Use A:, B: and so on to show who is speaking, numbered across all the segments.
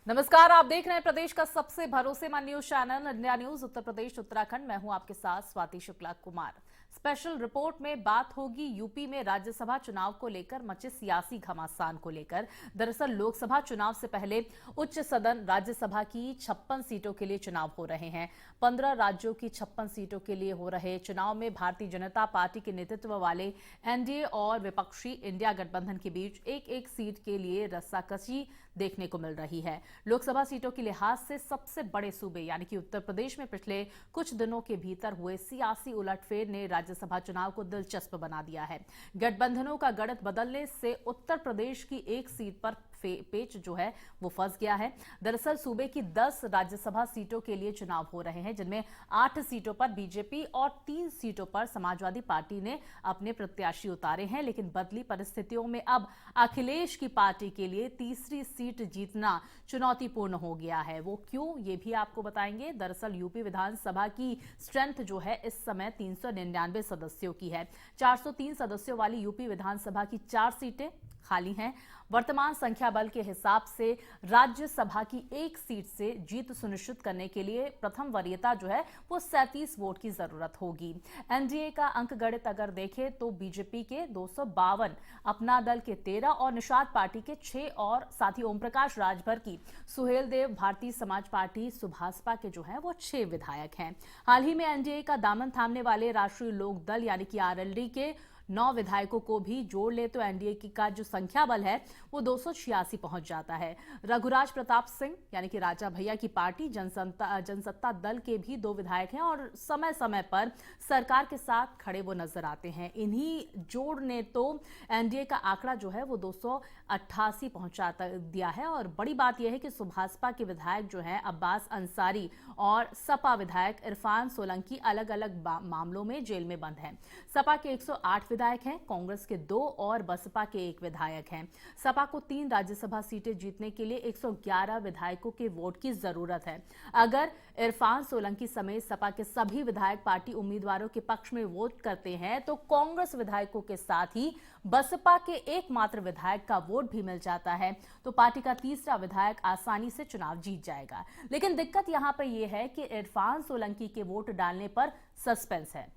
A: नमस्कार, आप देख रहे हैं प्रदेश का सबसे भरोसेमंद news channel India news Uttar Pradesh Uttarakhand. मैं हूं आपके साथ स्वाति शुक्ला कुमार। स्पेशल रिपोर्ट में बात होगी यूपी में राज्यसभा चुनाव को लेकर मचे सियासी घमासान को लेकर। दरअसल लोकसभा चुनाव से पहले उच्च सदन राज्यसभा की 56 सीटों के लिए चुनाव हो रहे हैं। 15 राज्यों की 56 सीटों के लिए हो रहे चुनाव में भारतीय जनता पार्टी के नेतृत्व वाले एनडीए और विपक्षी इंडिया गठबंधन के बीच एक एक सीट के लिए रस्साकसी देखने को मिल रही है। लोकसभा सीटों के लिहाज से सबसे बड़े सूबे यानी कि उत्तर प्रदेश में पिछले कुछ दिनों के भीतर हुए सियासी उलटफेर ने राज्यसभा चुनाव को दिलचस्प बना दिया है। गठबंधनों का गणित बदलने से उत्तर प्रदेश की एक सीट पर पेच जो है वो फंस गया है। दरअसल सूबे की 10 राज्यसभा सीटों के लिए चुनाव हो रहे हैं, जिनमें 8 सीटों पर बीजेपी और 3 सीटों पर समाजवादी पार्टी ने अपने प्रत्याशी उतारे हैं। लेकिन बदली परिस्थितियों में अब अखिलेश की पार्टी के लिए तीसरी सीट जीतना चुनौतीपूर्ण हो गया है। वो क्यों, ये भी आपको बताएंगे। दरअसल यूपी विधानसभा की स्ट्रेंथ जो है इस समय 399 सदस्यों की है। 403 सदस्यों वाली यूपी विधानसभा की 4 सीटें खाली हैं। वर्तमान संख्या बल के हिसाब से राज्यसभा की एक सीट से जीत सुनिश्चित करने के लिए प्रथम वरीयता जो है वो 37 वोट की जरूरत होगी। एनडीए का अंक गणित अगर देखें तो बीजेपी के 252, अपना दल के 13 और निषाद पार्टी के 6 और साथ ही ओम प्रकाश राजभर की सुहेल देव भारतीय समाज पार्टी सुभाषपा के जो है वो 6 विधायक हैं। हाल ही में एनडीए का दामन थामने वाले राष्ट्रीय लोक दल यानी कि आरएलडी के 9 विधायकों को भी जोड़ ले तो एनडीए की का जो संख्या बल है वो 286 पहुंच जाता है। रघुराज प्रताप सिंह यानी कि राजा भैया की पार्टी जनसत्ता दल के भी 2 विधायक हैं और समय समय पर सरकार के साथ खड़े वो नजर आते हैं। इन्हीं जोड़ ने तो एनडीए का आंकड़ा जो है वो 288 पहुंचा दिया है। और बड़ी बात यह है कि सुभाषपा के विधायक जो है अब्बास अंसारी और सपा विधायक इरफान सोलंकी अलग अलग मामलों में जेल में बंद हैं। सपा के 108 विधायक हैं, कांग्रेस के 2 और बसपा के 1 विधायक हैं। सपा को 3 राज्यसभा सीटें जीतने के लिए 111 विधायकों के वोट की जरूरत है। अगर इरफान सोलंकी समेत सपा के सभी विधायक पार्टी उम्मीदवारों के पक्ष में वोट करते हैं तो कांग्रेस विधायकों के साथ ही बसपा के एकमात्र विधायक का वोट भी मिल जाता है तो पार्टी का तीसरा विधायक आसानी से चुनाव जीत जाएगा। लेकिन दिक्कत यहां पर यह है कि इरफान सोलंकी के वोट डालने पर सस्पेंस है।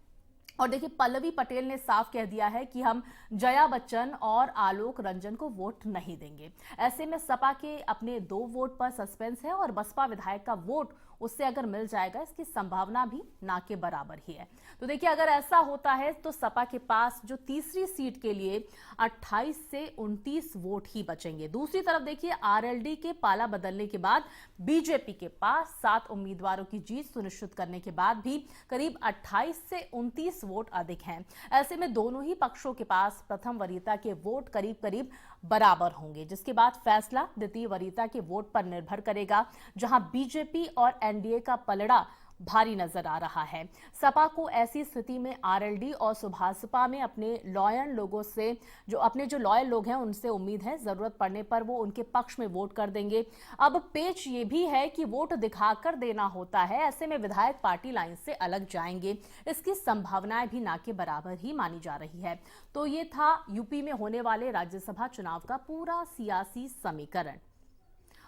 A: और देखिए, पल्लवी पटेल ने साफ कह दिया है कि हम जया बच्चन और आलोक रंजन को वोट नहीं देंगे। ऐसे में सपा के अपने 2 वोट पर सस्पेंस है और बसपा विधायक का वोट उससे अगर मिल जाएगा इसकी संभावना भी ना के बराबर ही है। तो देखिए, अगर ऐसा होता है तो सपा के पास जो तीसरी सीट के लिए 28 से 29 वोट ही बचेंगे। दूसरी तरफ देखिए, आरएलडी के पाला बदलने के बाद बीजेपी के पास 7 उम्मीदवारों की जीत सुनिश्चित करने के बाद भी करीब 28 से 29 वोट अधिक हैं। ऐसे में दोनों ही पक्षों के पास प्रथम वरीयता के वोट करीब करीब बराबर होंगे, जिसके बाद फैसला द्वितीय वरीयता के वोट पर निर्भर करेगा, जहां बीजेपी और एनडीए का पलड़ा भारी नजर आ रहा है। सपा को ऐसी स्थिति में आरएलडी और सुभाषपा में अपने लॉयल लोगों से जो लॉयल लोग हैं उनसे उम्मीद है जरूरत पड़ने पर वो उनके पक्ष में वोट कर देंगे। अब पेच ये भी है कि वोट दिखाकर देना होता है, ऐसे में विधायक पार्टी लाइन से अलग जाएंगे। इसकी संभावनाएं भी ना के बराबर ही मानी जा रही है। तो ये था यूपी में होने वाले राज्यसभा चुनाव का पूरा सियासी समीकरण।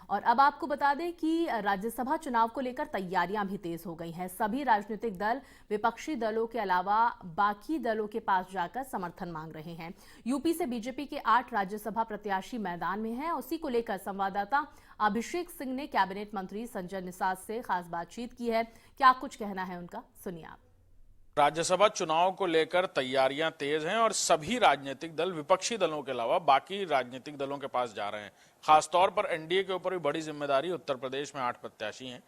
A: और अब आपको बता दें कि राज्यसभा चुनाव को लेकर तैयारियां भी तेज हो गई हैं। सभी राजनीतिक दल विपक्षी दलों के अलावा बाकी दलों के पास जाकर समर्थन मांग रहे हैं। यूपी से बीजेपी के 8 राज्यसभा प्रत्याशी मैदान में हैं। उसी को लेकर संवाददाता अभिषेक सिंह ने कैबिनेट मंत्री संजय निषाद से खास बातचीत की है। क्या कुछ कहना है उनका, सुनिए आप।
B: राज्यसभा चुनाव को लेकर तैयारियां तेज हैं और सभी राजनीतिक दल विपक्षी दलों के अलावा बाकी राजनीतिक दलों के पास जा रहे हैं। खासतौर पर एनडीए के ऊपर भी बड़ी जिम्मेदारी। उत्तर प्रदेश में 8 प्रत्याशी हैं।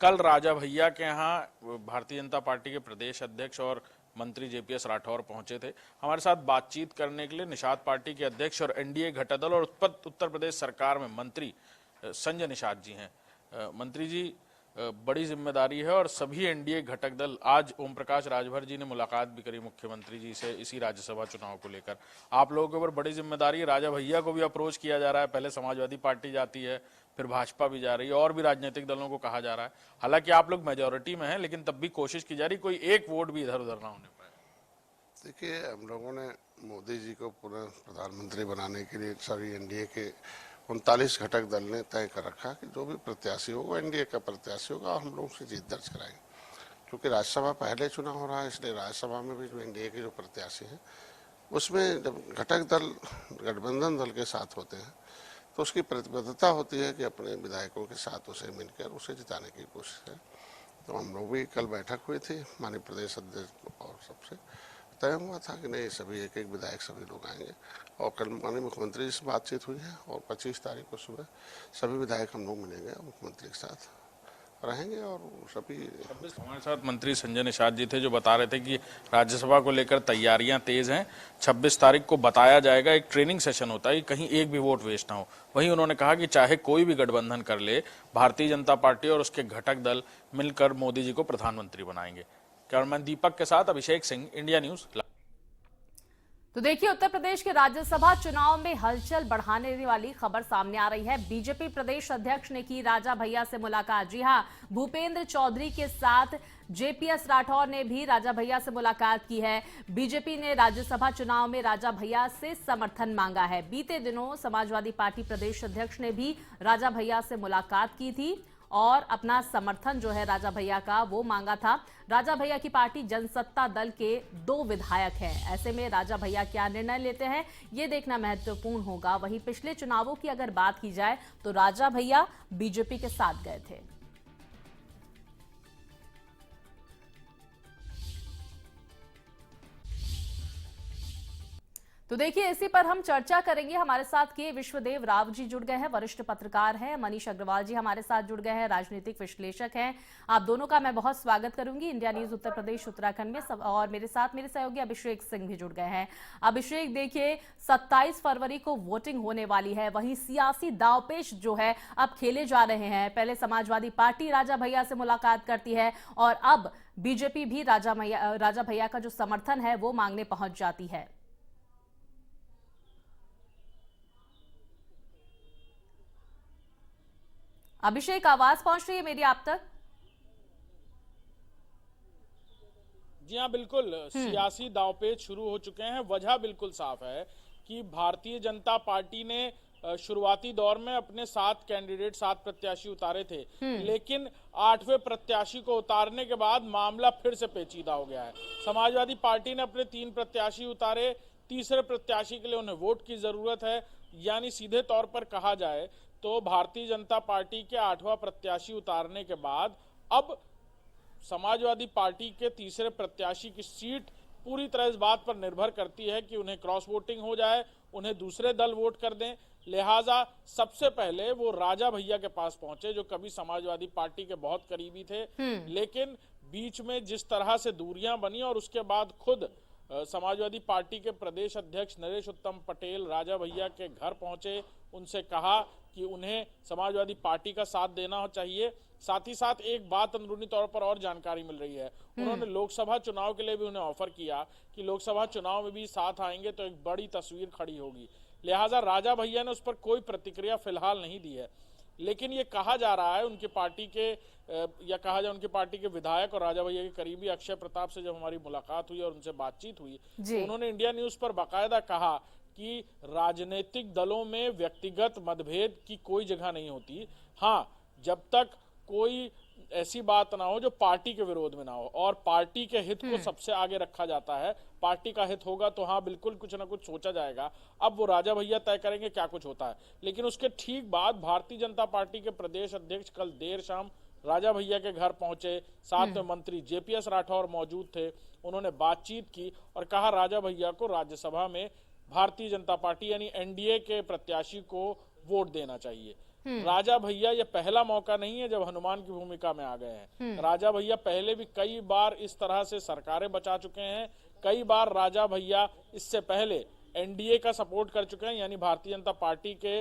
B: कल राजा भैया के यहाँ भारतीय जनता पार्टी के प्रदेश अध्यक्ष और मंत्री जेपीएस राठौर पहुंचे थे। हमारे साथ बातचीत करने के लिए निषाद पार्टी के अध्यक्ष और एनडीए घटक दल और उत्तर प्रदेश सरकार में मंत्री संजय निषाद जी हैं। मंत्री जी, बड़ी जिम्मेदारी है और सभी एनडीए घटक दल, आज ओम प्रकाश राजभर जी ने मुलाकात भी करी मुख्यमंत्री जी से इसी राज्यसभा चुनाव को लेकर। आप लोगों के ऊपर बड़ी जिम्मेदारी है। राजा भैया को भी अप्रोच किया जा रहा है, पहले समाजवादी पार्टी जाती है, फिर भाजपा भी जा रही है और भी राजनीतिक दलों को कहा जा रहा है। हालांकि आप लोग मेजोरिटी में हैं, लेकिन तब भी कोशिश की जा रही कोई एक वोट भी इधर उधर ना होने पाए।
C: देखिए, हम लोगों ने मोदी जी को पुनः प्रधानमंत्री बनाने के लिए सभी एनडीए के 39 घटक दल ने तय कर रखा कि जो भी प्रत्याशी होगा एनडीए का प्रत्याशी होगा और हम लोग से जीत दर्ज कराएंगे। क्योंकि राज्यसभा पहले चुनाव हो रहा है, इसलिए राज्यसभा में भी जो एनडीए के जो प्रत्याशी हैं उसमें जब घटक दल गठबंधन दल के साथ होते हैं तो उसकी प्रतिबद्धता होती है कि अपने विधायकों के साथ उसे मिलकर उसे जिताने की कोशिश है। तो हम लोग भी कल बैठक हुई थी माननीय प्रदेश अध्यक्ष और सबसे तय हुआ था कि नहीं सभी एक एक विधायक सभी लोग आएंगे और कल माननीय मुख्यमंत्री से बातचीत हुई है और 25 तारीख को सुबह सभी विधायक हम लोग मिलेंगे और मुख्यमंत्री के साथ रहेंगे और सभी।
B: हमारे साथ मंत्री संजय निषाद जी थे जो बता रहे थे कि राज्यसभा को लेकर तैयारियां तेज हैं। 26 तारीख को बताया जाएगा, एक ट्रेनिंग सेशन होता है, कहीं एक भी वोट वेस्ट ना हो। वहीं उन्होंने कहा कि चाहे कोई भी गठबंधन कर ले, भारतीय जनता पार्टी और उसके घटक दल मिलकर मोदी जी को प्रधानमंत्री बनाएंगे। कैमरामैन दीपक के साथ अभिषेक सिंह, इंडिया न्यूज।
A: तो देखिए, उत्तर प्रदेश के राज्यसभा चुनाव में हलचल बढ़ाने वाली खबर सामने आ रही है। बीजेपी प्रदेश अध्यक्ष ने की राजा भैया से मुलाकात। जी हां, भूपेंद्र चौधरी के साथ जेपीएस राठौर ने भी राजा भैया से मुलाकात की है। बीजेपी ने राज्यसभा चुनाव में राजा भैया से समर्थन मांगा है। बीते दिनों समाजवादी पार्टी प्रदेश अध्यक्ष ने भी राजा भैया से मुलाकात की थी और अपना समर्थन जो है राजा भैया का वो मांगा था। राजा भैया की पार्टी जनसत्ता दल के 2 विधायक हैं। ऐसे में राजा भैया क्या निर्णय लेते हैं ये देखना महत्वपूर्ण होगा। वहीं पिछले चुनावों की अगर बात की जाए तो राजा भैया बीजेपी के साथ गए थे। तो देखिए, इसी पर हम चर्चा करेंगे। हमारे साथ के विश्वदेव राव जी जुड़ गए हैं, वरिष्ठ पत्रकार हैं। मनीष अग्रवाल जी हमारे साथ जुड़ गए हैं, राजनीतिक विश्लेषक हैं। आप दोनों का मैं बहुत स्वागत करूंगी इंडिया न्यूज उत्तर प्रदेश उत्तराखंड में। और मेरे साथ मेरे सहयोगी अभिषेक सिंह भी जुड़ गए हैं। अभिषेक, देखिए 27 फरवरी को वोटिंग होने वाली है। वहीं सियासी दांवपेच जो है अब खेले जा रहे हैं। पहले समाजवादी पार्टी राजा भैया से मुलाकात करती है और अब बीजेपी भी राजा भैया का जो समर्थन है वो मांगने पहुंच जाती है। अभिषेक, आवाज पहुंच रही है मेरी आप तक?
B: जी हाँ, बिल्कुल। सियासी दांवपेच शुरू हो चुके हैं। वजह बिल्कुल साफ है कि भारतीय जनता पार्टी ने शुरुआती दौर में अपने 7 कैंडिडेट 7 प्रत्याशी उतारे थे, लेकिन 8वें प्रत्याशी को उतारने के बाद मामला फिर से पेचीदा हो गया है। समाजवादी पार्टी ने अपने 3 प्रत्याशी उतारे, तीसरे प्रत्याशी के लिए उन्हें वोट की जरूरत है। यानी सीधे तौर पर कहा जाए तो भारतीय जनता पार्टी के 8वां प्रत्याशी उतारने के बाद अब समाजवादी पार्टी के तीसरे प्रत्याशी की सीट पूरी तरह इस बात पर निर्भर करती है कि उन्हें क्रॉस वोटिंग हो जाए, उन्हें दूसरे दल वोट कर दें। लिहाजा सबसे पहले वो राजा भैया के पास पहुंचे जो कभी समाजवादी पार्टी के बहुत करीबी थे, लेकिन बीच में जिस तरह से दूरियां बनी और उसके बाद खुद समाजवादी पार्टी के प्रदेश अध्यक्ष नरेश उत्तम पटेल राजा भैया के घर पहुंचे, उनसे कहा कि उन्हें समाजवादी पार्टी का साथ देना चाहिए। साथ ही साथ एक बात अंदरूनी तौर पर और जानकारी मिल रही है, उन्होंने लोकसभा चुनाव के लिए भी उन्हें ऑफर किया कि लोकसभा चुनाव में भी साथ आएंगे तो एक बड़ी तस्वीर खड़ी होगी। लिहाजा राजा भैया ने उस पर कोई प्रतिक्रिया फिलहाल नहीं दी है, लेकिन ये कहा जा रहा है उनकी पार्टी के या कहा जाए उनकी पार्टी के विधायक और राजा भैया के करीबी अक्षय प्रताप से जब हमारी मुलाकात हुई और उनसे बातचीत हुई तो उन्होंने इंडिया न्यूज पर बाकायदा कहा कि राजनीतिक दलों में व्यक्तिगत मतभेद की कोई जगह नहीं होती। हाँ, जब तक कोई ऐसी बात ना हो जो पार्टी के विरोध में ना हो और पार्टी के हित को सबसे आगे रखा जाता है। पार्टी का हित होगा तो हाँ बिल्कुल कुछ ना कुछ सोचा जाएगा। अब वो राजा भैया तय करेंगे क्या कुछ होता है, लेकिन उसके ठीक बाद भारतीय जनता पार्टी के प्रदेश अध्यक्ष कल देर शाम राजा भैया के घर पहुंचे। साथ में मंत्री जेपीएस राठौर मौजूद थे। उन्होंने बातचीत की और कहा राजा भैया को राज्यसभा में भारतीय जनता पार्टी यानी एनडीए के प्रत्याशी को वोट देना चाहिए। राजा भैया ये पहला मौका नहीं है जब हनुमान की भूमिका में आ गए हैं। राजा भैया पहले भी कई बार इस तरह से सरकारें बचा चुके हैं। कई बार राजा भैया इससे पहले एनडीए का सपोर्ट कर चुके हैं, यानी भारतीय जनता पार्टी के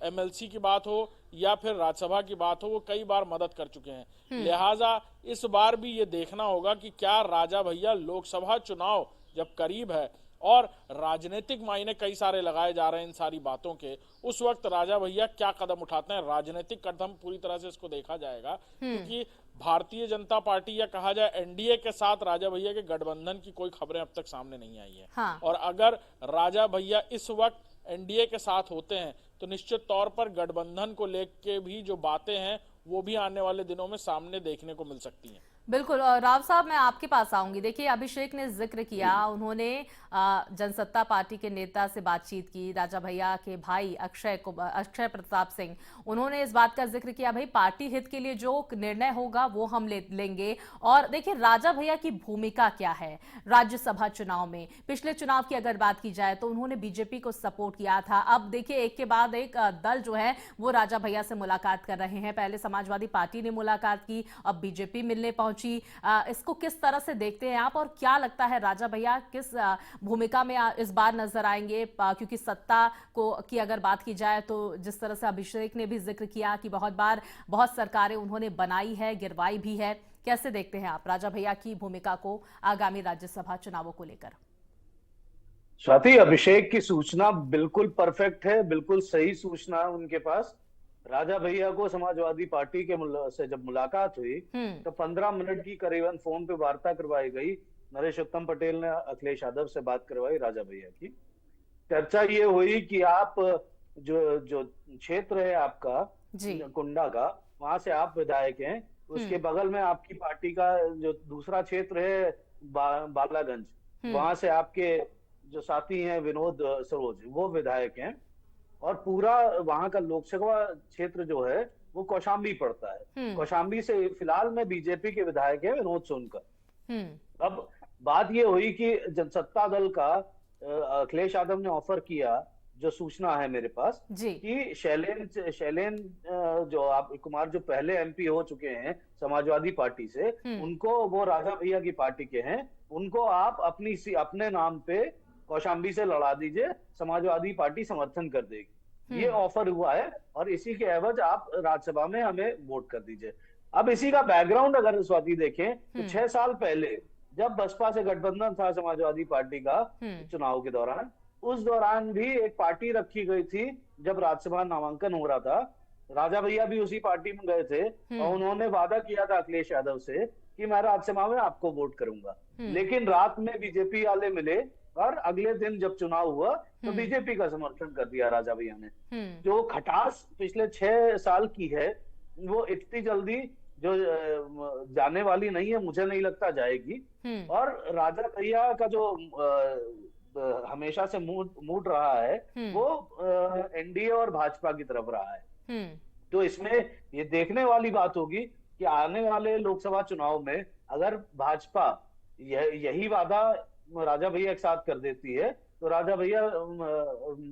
B: एमएलसी की बात हो या फिर राज्यसभा की बात हो, वो कई बार मदद कर चुके हैं। लिहाजा इस बार भी ये देखना होगा कि क्या राजा भैया लोकसभा चुनाव जब करीब है और राजनीतिक मायने कई सारे लगाए जा रहे हैं इन सारी बातों के, उस वक्त राजा भैया क्या कदम उठाते हैं। राजनीतिक कदम पूरी तरह से इसको देखा जाएगा, क्योंकि भारतीय जनता पार्टी या कहा जाए एनडीए के साथ राजा भैया के गठबंधन की कोई खबरें अब तक सामने नहीं आई है।
A: हाँ।
B: और अगर राजा भैया इस वक्त एनडीए के साथ होते हैं तो निश्चित तौर पर गठबंधन को लेकर भी जो बातें हैं वो भी आने वाले दिनों में सामने देखने को मिल सकती हैं।
A: बिल्कुल। राव साहब, मैं आपके पास आऊंगी। देखिए, अभिषेक ने जिक्र किया, उन्होंने जनसत्ता पार्टी के नेता से बातचीत की, राजा भैया के भाई अक्षय प्रताप सिंह, उन्होंने इस बात का जिक्र किया, भाई पार्टी हित के लिए जो निर्णय होगा वो हम लेंगे। और देखिए, राजा भैया की भूमिका क्या है राज्यसभा चुनाव में। पिछले चुनाव की अगर बात की जाए तो उन्होंने बीजेपी को सपोर्ट किया था। अब देखिए, एक के बाद एक दल जो है वो राजा भैया से मुलाकात कर रहे हैं। पहले समाजवादी पार्टी ने मुलाकात की, अब बीजेपी मिलने पहुंची। इसको किस तरह से देखते हैं आप, और क्या लगता है राजा भैया किस भूमिका में इस बार नजर आएंगे? क्योंकि सत्ता की अगर बात की जाए तो जिस तरह से अभिषेक ने भी जिक्र किया कि बहुत सरकारें उन्होंने बनाई है, गिरवाई भी है। कैसे देखते हैं आप राजा भैया की भूमिका को आगामी राज्यसभा चुनावों को लेकर?
D: स्वाति, अभिषेक की सूचना बिल्कुल परफेक्ट है, बिल्कुल सही सूचना है उनके पास। राजा भैया को समाजवादी पार्टी के से जब मुलाकात हुई तो 15 मिनट की करीबन फोन पे वार्ता करवाई गई। नरेश उत्तम पटेल ने अखिलेश यादव से बात करवाई राजा भैया की। चर्चा ये हुई कि आप जो क्षेत्र है आपका कुंडा का, वहां से आप विधायक हैं, उसके बगल में आपकी पार्टी का जो दूसरा क्षेत्र है बालागंज, वहां से आपके जो साथी हैं विनोद सरोज, वो विधायक हैं। और पूरा वहां का लोकसभा क्षेत्र जो है वो कौशाम्बी पड़ता है। कौशाम्बी से फिलहाल में बीजेपी के विधायक है विनोद सोनकर। अब बात ये हुई कि जनसत्ता दल का अखिलेश यादव ने ऑफर किया, जो सूचना है मेरे पास, कि शैलेन जो आप कुमार जो पहले एमपी हो चुके हैं समाजवादी पार्टी से, उनको, वो राजा भैया की पार्टी के हैं, उनको आप अपने नाम पे कौशाम्बी से लड़ा दीजिए, समाजवादी पार्टी समर्थन कर देगी। ये ऑफर हुआ है और इसी के एवज आप राज्यसभा में हमें वोट कर दीजिए। अब इसी का बैकग्राउंड अगर स्वाति देखें तो 6 साल पहले जब बसपा से गठबंधन था समाजवादी पार्टी का चुनाव के दौरान, उस दौरान भी एक पार्टी रखी गई थी। जब राज्यसभा नामांकन हो रहा था, राजा भैया भी उसी पार्टी में गए थे और उन्होंने वादा किया था अखिलेश यादव से कि मैं राज्यसभा में आपको वोट करूंगा। लेकिन रात में बीजेपी वाले मिले और अगले दिन जब चुनाव हुआ तो बीजेपी का समर्थन कर दिया राजा भैया ने। जो खटास पिछले 6 साल की है वो इतनी जल्दी जो जाने वाली नहीं है, मुझे नहीं लगता जाएगी। और राजा भैया का जो हमेशा से मूड रहा है वो एनडीए और भाजपा की तरफ रहा है। तो इसमें ये देखने वाली बात होगी कि आने वाले लोकसभा चुनाव में अगर भाजपा यही वादा राजा भैया एक साथ कर देती है तो राजा भैया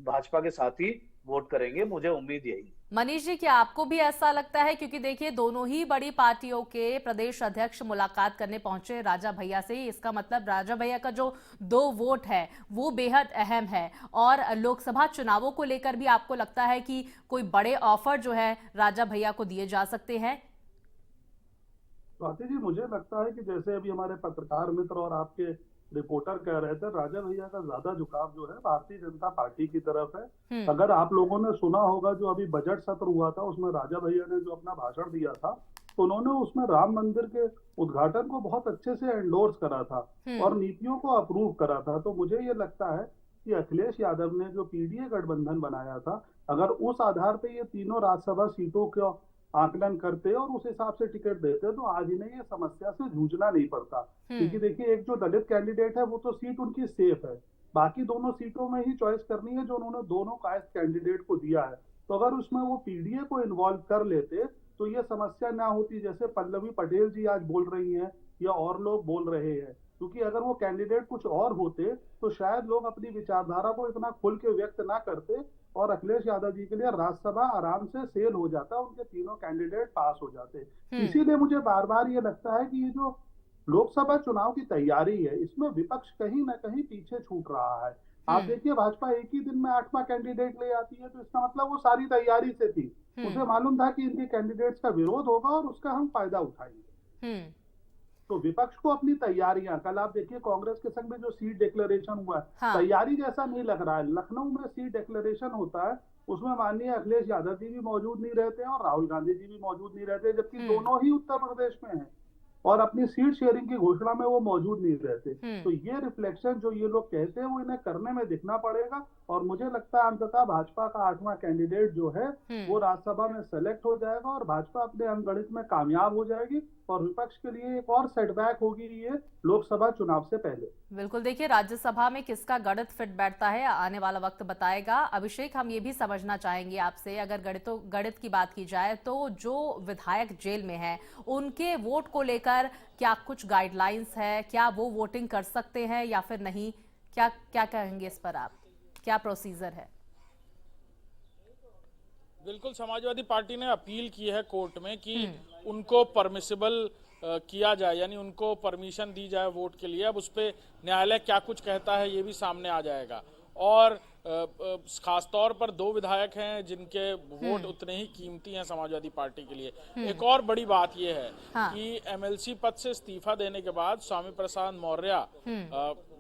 D: भाजपा के साथ ही वोट करेंगे, मुझे उम्मीद यही।
A: मनीष जी, क्या आपको भी ऐसा लगता है? क्योंकि देखिए, दोनों ही बड़ी पार्टियों के प्रदेश अध्यक्ष मुलाकात करने पहुंचे राजा भैया से, इसका मतलब राजा भैया का जो 2 वोट है वो बेहद अहम है। और लोकसभा चुनावों को लेकर भी आपको लगता है कि कोई बड़े ऑफर जो है राजा भैया को दिए जा सकते हैं?
E: स्वाति जी, मुझे लगता है कि जैसे अभी हमारे पत्रकार मित्र और आपके रिपोर्टर कह रहे थे, राजा भैया का ज्यादा झुकाव जो है भारतीय जनता पार्टी की तरफ है। अगर आप लोगों ने सुना होगा, जो अभी बजट सत्र हुआ था उसमें राजा भैया ने जो अपना भाषण दिया था तो उन्होंने उसमें राम मंदिर के उद्घाटन को बहुत अच्छे से एंडोर्स करा था और नीतियों को अप्रूव करा था। तो मुझे ये लगता है कि अखिलेश यादव ने जो पीडीए गठबंधन बनाया था, अगर उस आधार पर ये तीनों राज्यसभा सीटों का आकलन करते और उस हिसाब से टिकट देते तो आज इन्हें ये समस्या से जूझना नहीं पड़ता। क्योंकि देखिए, एक जो दलित कैंडिडेट है वो तो सीट उनकी सेफ है, बाकी दोनों सीटों में ही चॉइस करनी है जो उन्होंने दोनों कास्ट कैंडिडेट को दिया है। तो अगर उसमें वो पीडीए को इन्वॉल्व कर लेते तो ये समस्या ना होती, जैसे पल्लवी पटेल जी आज बोल रही हैं या और लोग बोल रहे हैं। क्योंकि अगर वो कैंडिडेट कुछ और होते तो शायद लोग अपनी विचारधारा को इतना खुल के व्यक्त ना करते और अखिलेश यादव जी के लिए राज्यसभा आराम से सेल हो जाता, उनके तीनों कैंडिडेट पास हो जाते। इसीलिए मुझे बार बार ये लगता है कि ये जो लोकसभा चुनाव की तैयारी है इसमें विपक्ष कहीं ना कहीं पीछे छूट रहा है। आप देखिए, भाजपा एक ही दिन में 8वां कैंडिडेट ले आती है, तो इसका मतलब वो सारी तैयारी से थी। उसे मालूम था कि इनके कैंडिडेट्स का विरोध होगा और उसका हम फायदा उठाएंगे। तो विपक्ष को अपनी तैयारियां, कल आप देखिए कांग्रेस के संग में जो सीट डिक्लेरेशन हुआ है, तैयारी जैसा नहीं लग रहा है। लखनऊ में सीट डिक्लेरेशन होता है, उसमें माननीय अखिलेश यादव जी भी मौजूद नहीं रहते हैं और राहुल गांधी जी भी मौजूद नहीं रहते, जबकि दोनों ही उत्तर प्रदेश में हैं। और अपनी सीट शेयरिंग की घोषणा में वो मौजूद नहीं रहते। तो ये रिफ्लेक्शन जो ये लोग कहते हैं वो इन्हें करने में दिखना पड़ेगा। और मुझे लगता है अंततः भाजपा का 8वां कैंडिडेट जो है वो राज्यसभा में सेलेक्ट हो जाएगा और भाजपा अपने अंकगणित में कामयाब हो जाएगी और विपक्ष के लिए एक और सेटबैक होगी ये लोकसभा चुनाव से पहले।
A: बिल्कुल, देखिए राज्यसभा में किसका गणित फिट बैठता है आने वाला वक्त बताएगा। अभिषेक, हम ये भी समझना चाहेंगे आपसे, अगर गणित की बात की जाए तो जो विधायक जेल में हैं उनके वोट को लेकर क्या कुछ गाइडलाइंस है? क्या वो वोटिंग कर सकते हैं या फिर नहीं? क्या क्या कहेंगे इस पर आप? क्या प्रोसीजर है?
B: बिल्कुल, समाजवादी पार्टी ने अपील की है कोर्ट में कि उनको परमिसिबल किया जाए, यानी उनको परमिशन दी जाए वोट के लिए। अब उस पर न्यायालय क्या कुछ कहता है ये भी सामने आ जाएगा। और खासतौर पर 2 विधायक हैं जिनके वोट उतने ही कीमती हैं समाजवादी पार्टी के लिए। एक और बड़ी बात यह है कि एमएलसी पद से इस्तीफा देने के बाद स्वामी प्रसाद मौर्य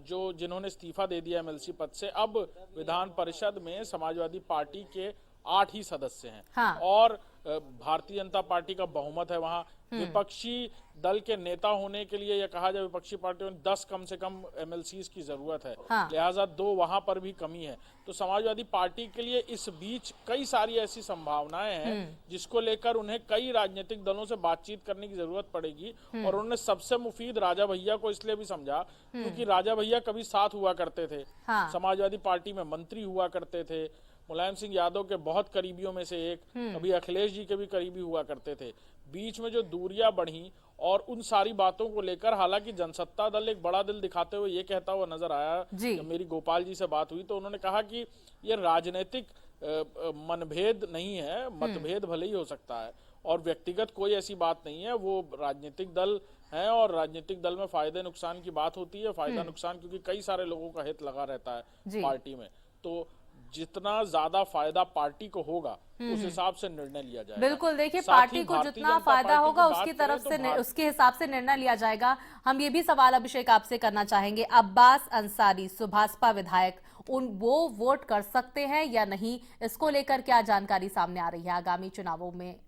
B: जिन्होंने इस्तीफा दे दिया एमएलसी पद से, अब विधान परिषद में समाजवादी पार्टी के 8 ही सदस्य हैं। और भारतीय जनता पार्टी का बहुमत है वहां। विपक्षी दल के नेता होने के लिए यह कहा जाए विपक्षी पार्टियों में 10 कम से कम एमएलसीज की जरूरत है, लिहाजा 2 वहां पर भी कमी है। तो समाजवादी पार्टी के लिए इस बीच कई सारी ऐसी संभावनाएं हैं जिसको लेकर उन्हें कई राजनीतिक दलों से बातचीत करने की जरूरत पड़ेगी। और उन्होंने सबसे मुफीद राजा भैया को इसलिए भी समझा क्योंकि राजा भैया कभी साथ हुआ करते थे, समाजवादी पार्टी में मंत्री हुआ करते थे, मुलायम सिंह यादव के बहुत करीबियों में से एक, अभी अखिलेश जी के भी करीबी हुआ करते थे। बीच में जो दूरियां बढ़ी और उन सारी बातों को लेकर, हालांकि जनसत्ता दल एक बड़ा दिल दिखाते हुए ये कहता हुआ नजर आया। जब मेरी गोपाल जी से बात हुई तो उन्होंने कहा कि ये राजनीतिक मनभेद नहीं है, मतभेद भले ही हो सकता है और व्यक्तिगत कोई ऐसी बात नहीं है, वो राजनीतिक दल है और राजनीतिक दल में फायदे नुकसान की बात होती है। फायदा नुकसान क्योंकि कई सारे लोगों का हित लगा रहता है पार्टी में, तो जितना ज्यादा फायदा पार्टी को होगा उस हिसाब से निर्णय लिया जाएगा।
A: बिल्कुल, देखिए पार्टी को जितना फायदा होगा उसकी तरफ से उसके हिसाब से निर्णय लिया जाएगा। हम ये भी सवाल अभिषेक आपसे करना चाहेंगे, अब्बास अंसारी सुभाषपा विधायक वो वोट कर सकते हैं या नहीं, इसको लेकर क्या जानकारी सामने आ रही है आगामी चुनावों में?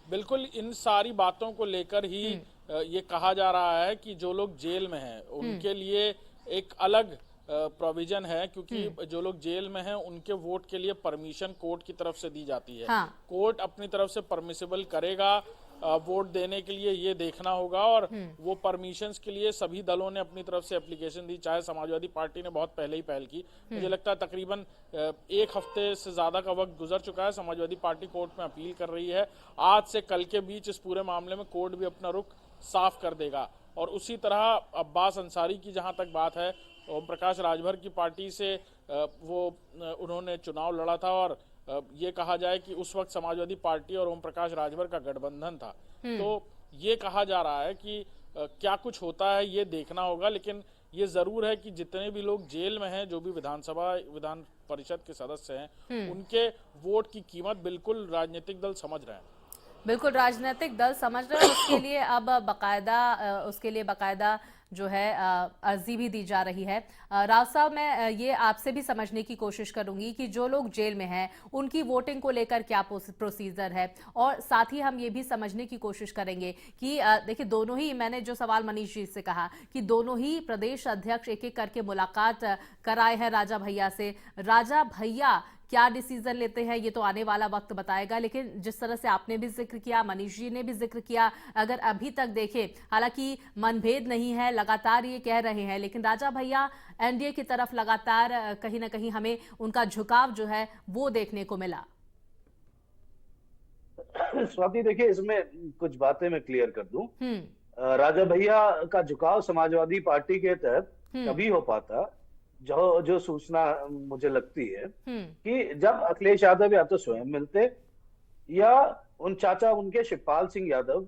B: बिल्कुल, इन सारी बातों को लेकर ही ये कहा जा रहा है कि जो लोग जेल में हैं उनके लिए एक अलग प्रोविजन है, क्योंकि जो लोग जेल में हैं उनके वोट के लिए परमिशन कोर्ट की तरफ से दी जाती है। कोर्ट अपनी तरफ से परमिसिबल करेगा वोट देने के लिए, ये देखना होगा। और वो परमिशंस के लिए सभी दलों ने अपनी तरफ से एप्लीकेशन दी, चाहे समाजवादी पार्टी ने बहुत पहले ही पहल की। मुझे लगता है तकरीबन 1 हफ्ते से ज्यादा का वक्त गुजर चुका है। समाजवादी पार्टी कोर्ट में अपील कर रही है। आज से कल के बीच इस पूरे मामले में कोर्ट भी अपना रुख साफ कर देगा। और उसी तरह अब्बास अंसारी की जहां तक बात है, ओम प्रकाश राजभर की पार्टी से उन्होंने चुनाव लड़ा था और ये कहा जाए कि उस वक्त समाजवादी पार्टी और ओम प्रकाश राजभर का गठबंधन था। तो ये कहा जा रहा है कि क्या कुछ होता है ये देखना होगा, लेकिन ये जरूर है कि जितने भी लोग जेल में हैं, जो भी विधान परिषद के सदस्य हैं, उनके वोट की कीमत बिल्कुल राजनीतिक दल समझ रहे हैं।
A: बिल्कुल, राजनीतिक दल समझ रहे हैं। उसके लिए बकायदा जो है अर्जी भी दी जा रही है। राव साहब, मैं ये आपसे भी समझने की कोशिश करूंगी कि जो लोग जेल में हैं उनकी वोटिंग को लेकर क्या प्रोसीजर है, और साथ ही हम ये भी समझने की कोशिश करेंगे कि देखिए दोनों ही, मैंने जो सवाल मनीष जी से कहा कि दोनों ही प्रदेश अध्यक्ष एक एक करके मुलाकात कराए हैं राजा भैया से। राजा भैया क्या डिसीजन लेते हैं ये तो आने वाला वक्त बताएगा, लेकिन जिस तरह से आपने भी जिक्र किया, मनीष जी ने भी जिक्र किया, अगर अभी तक देखें, हालांकि मनभेद नहीं है, लगातार ये कह रहे हैं, लेकिन राजा भैया एनडीए की तरफ लगातार कहीं ना कहीं हमें उनका झुकाव जो है वो देखने को मिला।
D: स्वाति, देखिए इसमें कुछ बातें मैं क्लियर कर दूं। राजा भैया का झुकाव समाजवादी पार्टी के तहत तभी हो पाता जो सूचना मुझे लगती है कि जब अखिलेश यादव या तो स्वयं मिलते या उन चाचा उनके शिवपाल सिंह यादव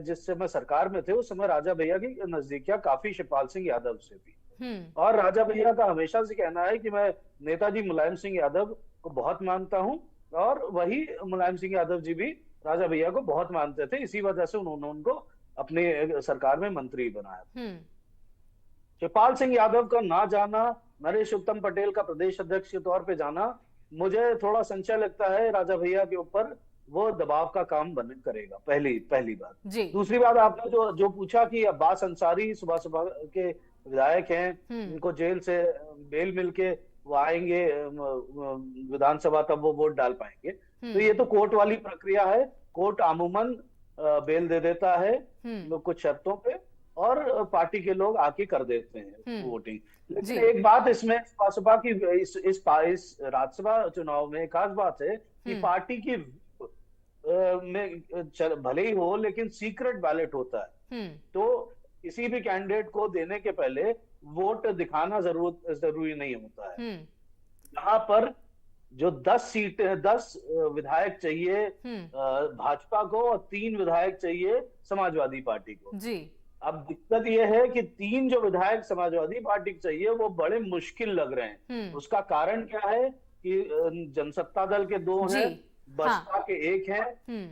D: जिस समय सरकार में थे, उस समय राजा भैया की नजदीकियां काफी शिवपाल सिंह यादव से थी। और राजा भैया का हमेशा से कहना है कि मैं नेताजी मुलायम सिंह यादव को बहुत मानता हूं, और वही मुलायम सिंह यादव जी भी राजा भैया को बहुत मानते थे। इसी वजह से उन्होंने उनको अपनी सरकार में मंत्री बनाया। शिवपाल सिंह यादव का ना जाना, नरेश उत्तम पटेल का प्रदेश अध्यक्ष के तौर पे जाना, मुझे थोड़ा संशय लगता है राजा भैया के ऊपर, वो दबाव का काम बन करेगा। पहली बात।
A: जी।
D: दूसरी बात, आपने जो पूछा कि अब्बास अंसारी सुबह सुबह के विधायक हैं, इनको जेल से बेल मिलके वो आएंगे विधानसभा, तब वो वोट डाल पाएंगे। तो ये तो कोर्ट वाली प्रक्रिया है। कोर्ट अमूमन बेल दे देता है कुछ शर्तों पे, और पार्टी के लोग आके कर देते हैं वोटिंग। लेकिन एक बात इसमें सपा की इस राज्यसभा चुनाव में खास बात है कि पार्टी की में भले ही हो, लेकिन सीक्रेट बैलेट होता है। तो किसी भी कैंडिडेट को देने के पहले वोट दिखाना जरूरी नहीं होता है। यहाँ पर जो 10 विधायक चाहिए भाजपा को, और 3 विधायक चाहिए समाजवादी पार्टी को।
A: जी।
D: अब दिक्कत यह है कि 3 जो विधायक समाजवादी पार्टी को चाहिए वो बड़े मुश्किल लग रहे हैं। उसका कारण क्या है कि जनसत्ता दल के 2 हैं, बसपा के 1 हैं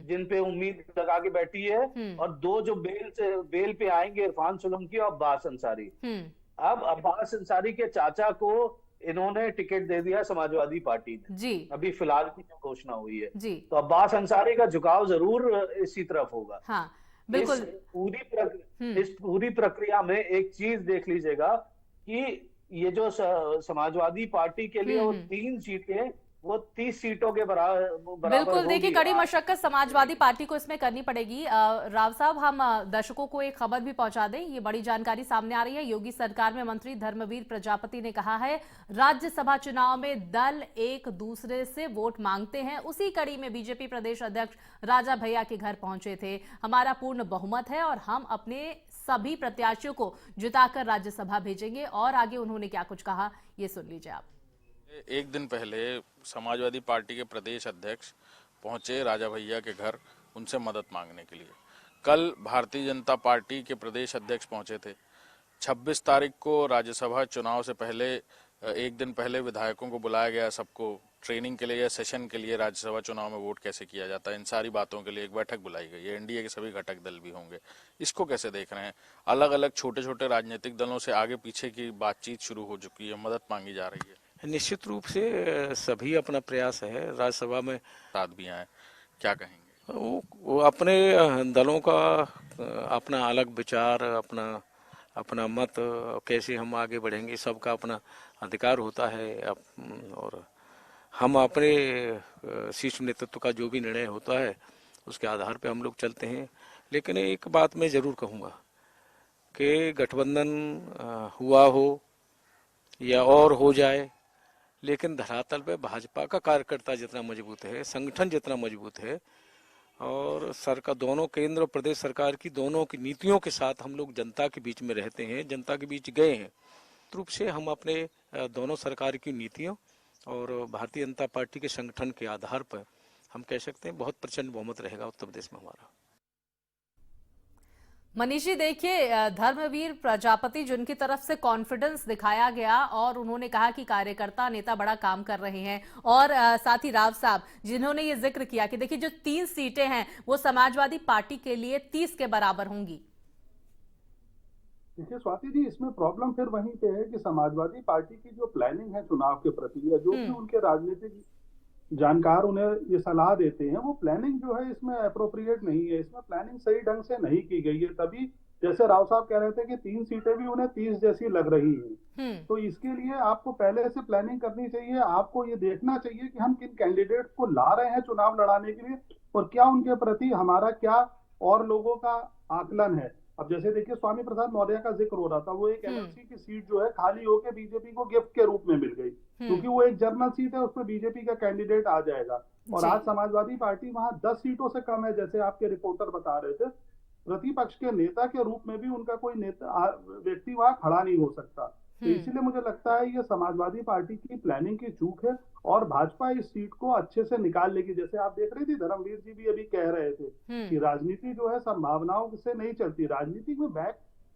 D: जिन पे उम्मीद लगा के बैठी है, और 2 जो बेल पे आएंगे, इरफान सोलंकी और अब्बास अंसारी। अब अब्बास अंसारी के चाचा को इन्होंने टिकट दे दिया समाजवादी पार्टी ने
A: जी।
D: अभी फिलहाल की जो घोषणा हुई है
A: जी।
D: तो अब्बास अंसारी का झुकाव जरूर इसी तरफ होगा।
A: हाँ, बिल्कुल।
D: इस पूरी प्रक्रिया में एक चीज देख लीजिएगा कि ये जो समाजवादी पार्टी के लिए वो 3 सीटें, वो 30 सीटों के बराबर
A: बिल्कुल। देखिए, कड़ी मशक्कत समाजवादी पार्टी को इसमें करनी पड़ेगी। राव साहब, हम दर्शकों को एक खबर भी पहुंचा दें। ये बड़ी जानकारी सामने आ रही है। योगी सरकार में मंत्री धर्मवीर प्रजापति ने कहा है, राज्यसभा चुनाव में दल एक दूसरे से वोट मांगते हैं। उसी कड़ी में बीजेपी प्रदेश अध्यक्ष राजा भैया के घर पहुंचे थे। हमारा पूर्ण बहुमत है और हम अपने सभी प्रत्याशियों को जिताकर राज्यसभा भेजेंगे। और आगे उन्होंने क्या कुछ कहा, ये सुन लीजिए आप।
B: एक दिन पहले समाजवादी पार्टी के प्रदेश अध्यक्ष पहुंचे राजा भैया के घर उनसे मदद मांगने के लिए। कल भारतीय जनता पार्टी के प्रदेश अध्यक्ष पहुंचे थे। 26 तारीख को राज्यसभा चुनाव से पहले एक दिन पहले विधायकों को बुलाया गया, सबको ट्रेनिंग के लिए या सेशन के लिए राज्यसभा चुनाव में वोट कैसे किया जाता है, इन सारी बातों के लिए एक बैठक बुलाई गई है। एनडीए के सभी घटक दल भी होंगे। इसको कैसे देख रहे हैं? अलग अलग छोटे छोटे राजनीतिक दलों से आगे पीछे की बातचीत शुरू हो चुकी है, मदद मांगी जा रही है।
F: निश्चित रूप से सभी अपना प्रयास है। राज्यसभा में
B: साथ भी आए, क्या कहेंगे?
F: वो अपने दलों का अपना अलग विचार, अपना मत, कैसे हम आगे बढ़ेंगे, सबका अपना अधिकार होता है। और हम अपने शीर्ष नेतृत्व का जो भी निर्णय होता है उसके आधार पे हम लोग चलते हैं। लेकिन एक बात मैं जरूर कहूँगा कि गठबंधन हुआ हो या और हो जाए, लेकिन धरातल पे भाजपा का कार्यकर्ता जितना मजबूत है, संगठन जितना मजबूत है, और सरकार दोनों केंद्र और प्रदेश सरकार की दोनों की नीतियों के साथ हम लोग जनता के बीच में रहते हैं, जनता के बीच गए हैं। रूप से हम अपने दोनों सरकार की नीतियों और भारतीय जनता पार्टी के संगठन के आधार पर हम कह सकते हैं बहुत प्रचंड बहुमत रहेगा उत्तर प्रदेश में हमारा।
A: मनीष जी, देखिए, धर्मवीर प्रजापति जिनकी तरफ से कॉन्फिडेंस दिखाया गया और उन्होंने कहा कि कार्यकर्ता नेता बड़ा काम कर रहे हैं, और साथ ही राव साहब जिन्होंने ये जिक्र किया कि देखिए जो 3 सीटें हैं वो समाजवादी पार्टी के लिए 30 के बराबर होंगी।
E: देखिए स्वाति जी, इसमें प्रॉब्लम फिर वहीं पे है कि समाजवादी पार्टी की जो प्लानिंग है चुनाव के प्रति, या जो भी उनके राजनीतिक जानकार उन्हें ये सलाह देते हैं, वो प्लानिंग जो है इसमें अप्रोप्रिएट नहीं है। इसमें प्लानिंग सही ढंग से नहीं की गई है। तभी जैसे राव साहब कह रहे थे कि 3 सीटें भी उन्हें 30 जैसी लग रही हैं। तो इसके लिए आपको पहले से प्लानिंग करनी चाहिए। आपको ये देखना चाहिए कि हम किन कैंडिडेट को ला रहे हैं चुनाव लड़ाने के लिए, और क्या उनके प्रति हमारा क्या और लोगों का आकलन है। अब जैसे देखिए, स्वामी प्रसाद मौर्य का जिक्र हो रहा था, वो एक एमएलसी की सीट जो है खाली होकर बीजेपी को गिफ्ट के रूप में मिल गई, क्योंकि वो एक जनरल सीट है, उसमें बीजेपी का कैंडिडेट आ जाएगा। और आज समाजवादी पार्टी वहां 10 सीटों से कम है, जैसे आपके रिपोर्टर बता रहे थे। प्रतिपक्ष के नेता के रूप में भी उनका कोई नेता व्यक्ति वहां खड़ा नहीं हो सकता। तो इसलिए मुझे लगता है ये समाजवादी पार्टी की प्लानिंग की चूक है, और भाजपा इस सीट को अच्छे से निकाल लेगी। जैसे आप देख रही थी, धर्मवीर जी भी अभी कह रहे थे कि राजनीति जो है संभावनाओं से नहीं चलती, राजनीति में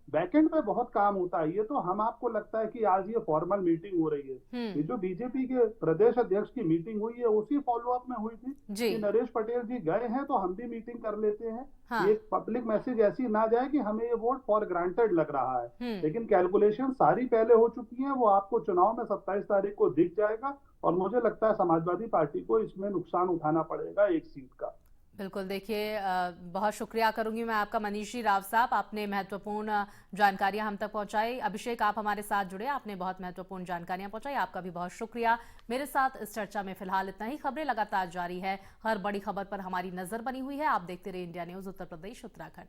E: बैकएंड पे बहुत काम होता है। ये तो हम आपको लगता है कि आज ये फॉर्मल मीटिंग हो रही है, ये जो बीजेपी के प्रदेश अध्यक्ष की मीटिंग हुई है उसी फॉलोअप में हुई थी कि नरेश पटेल जी गए हैं तो हम भी मीटिंग कर लेते हैं। हाँ। एक पब्लिक मैसेज ऐसी ना जाए कि हमें ये वोट फॉर ग्रांटेड लग रहा है, लेकिन कैलकुलेशन सारी पहले हो चुकी है। वो आपको चुनाव में 27 तारीख को दिख जाएगा, और मुझे लगता है समाजवादी पार्टी को इसमें नुकसान उठाना पड़ेगा एक सीट का।
A: बिल्कुल, देखिए बहुत शुक्रिया करूंगी मैं आपका मनीषी राव साहब, आपने महत्वपूर्ण जानकारियां हम तक पहुंचाई। अभिषेक, आप हमारे साथ जुड़े, आपने बहुत महत्वपूर्ण जानकारियां पहुंचाई, आपका भी बहुत शुक्रिया। मेरे साथ इस चर्चा में फिलहाल इतना ही। खबरें लगातार जारी है, हर बड़ी खबर पर हमारी नजर बनी हुई है। आप देखते रहिए इंडिया न्यूज उत्तर प्रदेश उत्तराखंड।